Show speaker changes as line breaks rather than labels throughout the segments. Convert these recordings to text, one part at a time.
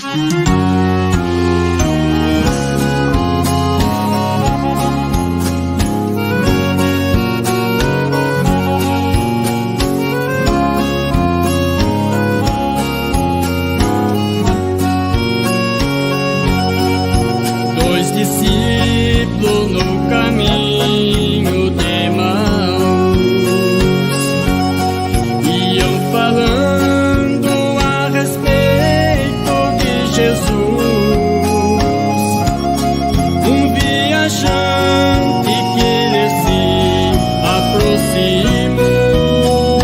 Dois discípulos no caminho de Emaús iam falando a respeito de Jesus. Um viajante que lhe se aproximou,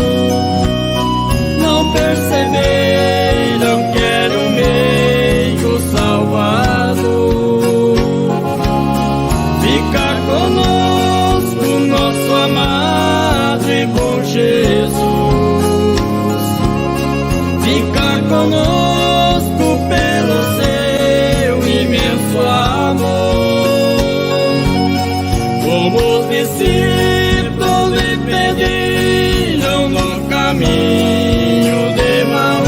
não perceberam que era o meio salvador. Fica conosco, nosso amado e bom Jesus. Fica conosco pelo seu imenso amor. Como os discípulos lhe pediram no caminho de Emaús.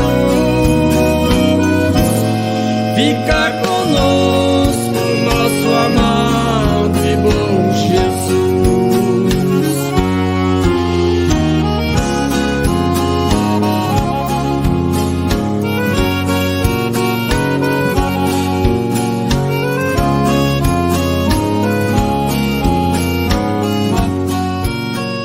Fica conosco, nosso amado e bom Jesus.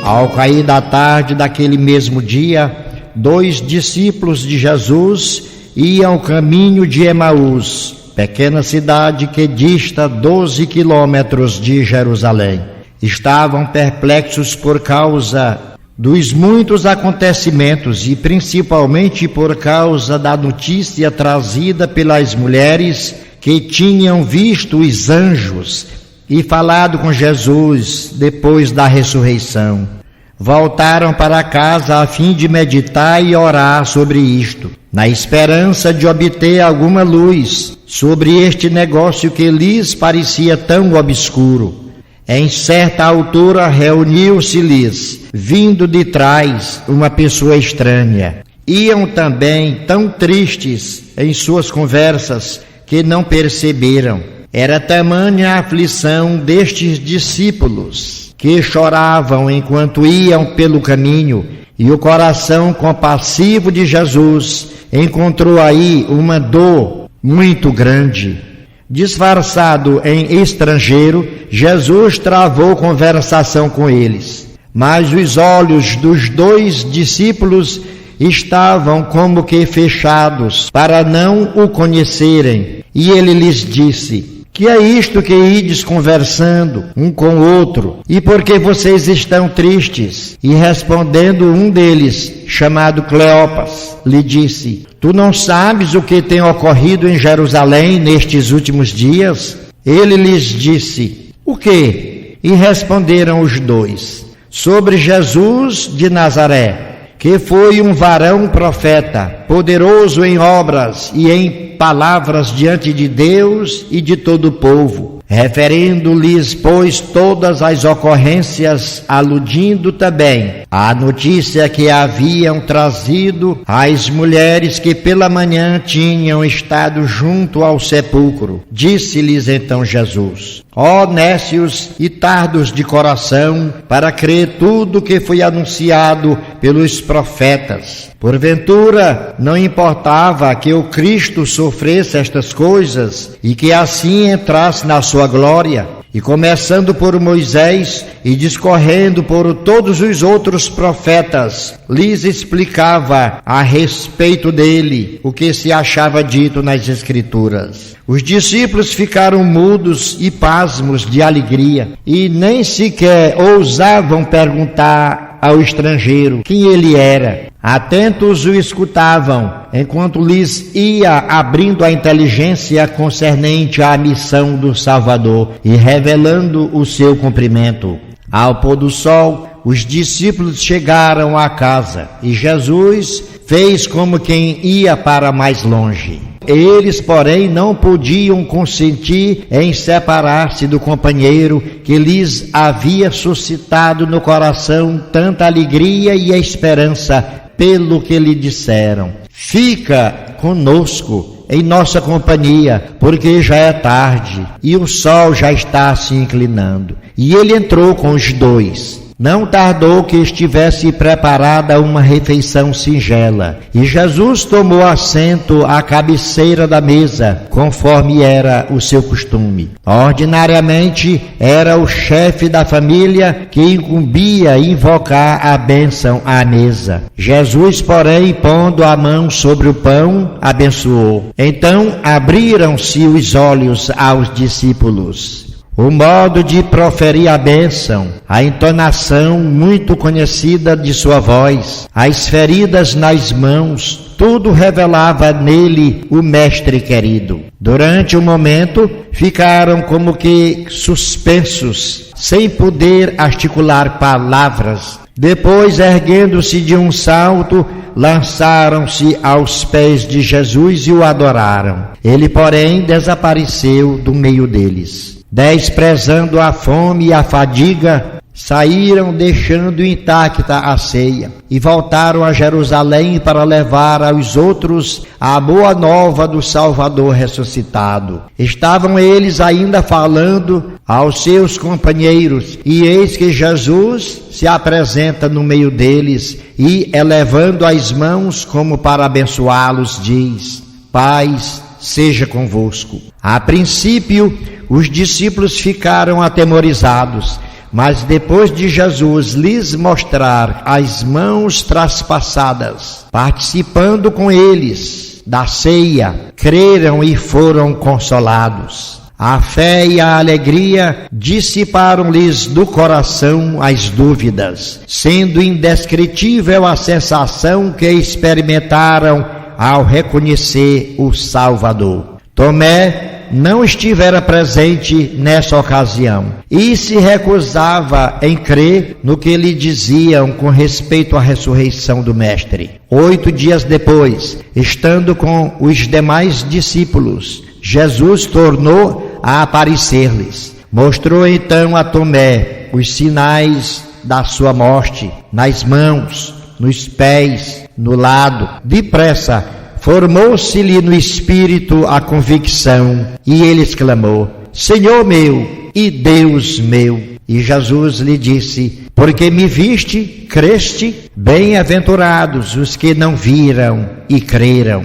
Ao cair da tarde daquele mesmo dia, 2 discípulos de Jesus iam ao caminho de Emaús, pequena cidade que dista 12 quilômetros de Jerusalém. Estavam perplexos por causa dos muitos acontecimentos e principalmente por causa da notícia trazida pelas mulheres que tinham visto os anjos e falado com Jesus depois da ressurreição. Voltaram para casa a fim de meditar e orar sobre isto, na esperança de obter alguma luz sobre este negócio que lhes parecia tão obscuro. Em certa altura reuniu-se-lhes, vindo de trás, uma pessoa estranha. Iam também tão tristes em suas conversas que não perceberam. Era tamanha a aflição destes discípulos, que choravam enquanto iam pelo caminho, e o coração compassivo de Jesus encontrou aí uma dor muito grande. Disfarçado em estrangeiro, Jesus travou conversação com eles, mas os olhos dos 2 discípulos estavam como que fechados para não o conhecerem, e ele lhes disse: que é isto que ides conversando um com o outro? E por que vocês estão tristes? E respondendo um deles, chamado Cleopas, lhe disse: tu não sabes o que tem ocorrido em Jerusalém nestes últimos dias? Ele lhes disse: o quê? E responderam os 2: sobre Jesus de Nazaré, que foi um varão profeta, poderoso em obras e em palavras diante de Deus e de todo o povo, referendo-lhes, pois, todas as ocorrências, aludindo também à notícia que haviam trazido as mulheres que pela manhã tinham estado junto ao sepulcro. Disse-lhes então Jesus: ó nécios e tardos de coração, para crer tudo que foi anunciado pelos profetas. Porventura, não importava que o Cristo sofresse estas coisas e que assim entrasse na sua glória? E começando por Moisés e discorrendo por todos os outros profetas, lhes explicava a respeito dele o que se achava dito nas Escrituras. Os discípulos ficaram mudos e pasmos de alegria e nem sequer ousavam perguntar ao estrangeiro quem ele era. Atentos o escutavam, enquanto lhes ia abrindo a inteligência concernente à missão do Salvador e revelando o seu cumprimento. Ao pôr do sol, os discípulos chegaram à casa e Jesus fez como quem ia para mais longe. Eles, porém, não podiam consentir em separar-se do companheiro que lhes havia suscitado no coração tanta alegria e esperança pelo que lhe disseram: fica conosco em nossa companhia, porque já é tarde e o sol já está se inclinando. E ele entrou com os dois. Não tardou que estivesse preparada uma refeição singela, e Jesus tomou assento à cabeceira da mesa, conforme era o seu costume. Ordinariamente, era o chefe da família que incumbia invocar a bênção à mesa. Jesus, porém, pondo a mão sobre o pão, abençoou. Então abriram-se os olhos aos discípulos. O modo de proferir a bênção, a entonação muito conhecida de sua voz, as feridas nas mãos, tudo revelava nele o mestre querido. Durante um momento, ficaram como que suspensos, sem poder articular palavras. Depois, erguendo-se de um salto, lançaram-se aos pés de Jesus e o adoraram. Ele, porém, desapareceu do meio deles. Desprezando a fome e a fadiga, saíram deixando intacta a ceia e voltaram a Jerusalém para levar aos outros a boa nova do Salvador ressuscitado. Estavam eles ainda falando aos seus companheiros, e eis que Jesus se apresenta no meio deles e, elevando as mãos como para abençoá-los, diz: paz seja convosco. A princípio, os discípulos ficaram atemorizados, mas depois de Jesus lhes mostrar as mãos traspassadas, participando com eles da ceia, creram e foram consolados. A fé e a alegria dissiparam-lhes do coração as dúvidas, sendo indescritível a sensação que experimentaram ao reconhecer o Salvador. Tomé não estivera presente nessa ocasião e se recusava em crer no que lhe diziam com respeito à ressurreição do Mestre. 8 dias depois, estando com os demais discípulos, Jesus tornou a aparecer-lhes. Mostrou então a Tomé os sinais da sua morte, nas mãos, nos pés, no lado. Depressa, formou-se-lhe no espírito a convicção, e ele exclamou: Senhor meu e Deus meu. E Jesus lhe disse: porque me viste, creste? Bem-aventurados os que não viram e creram.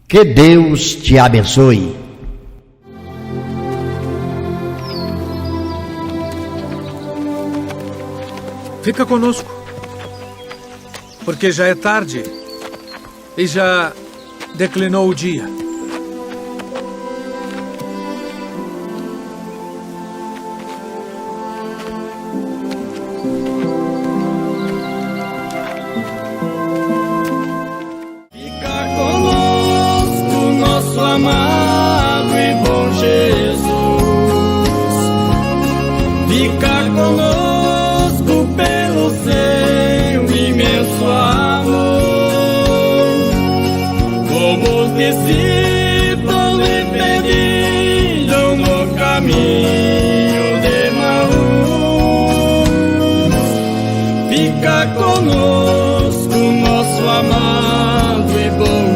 Que Deus te abençoe.
Fica conosco, porque já é tarde e já declinou o dia.
Fica conosco, nosso amado e bom Jesus. Fica conosco pelo seu imenso amor. Como os discípulos lhe pediram no caminho de Emaús. Fica conosco, nosso amado e bom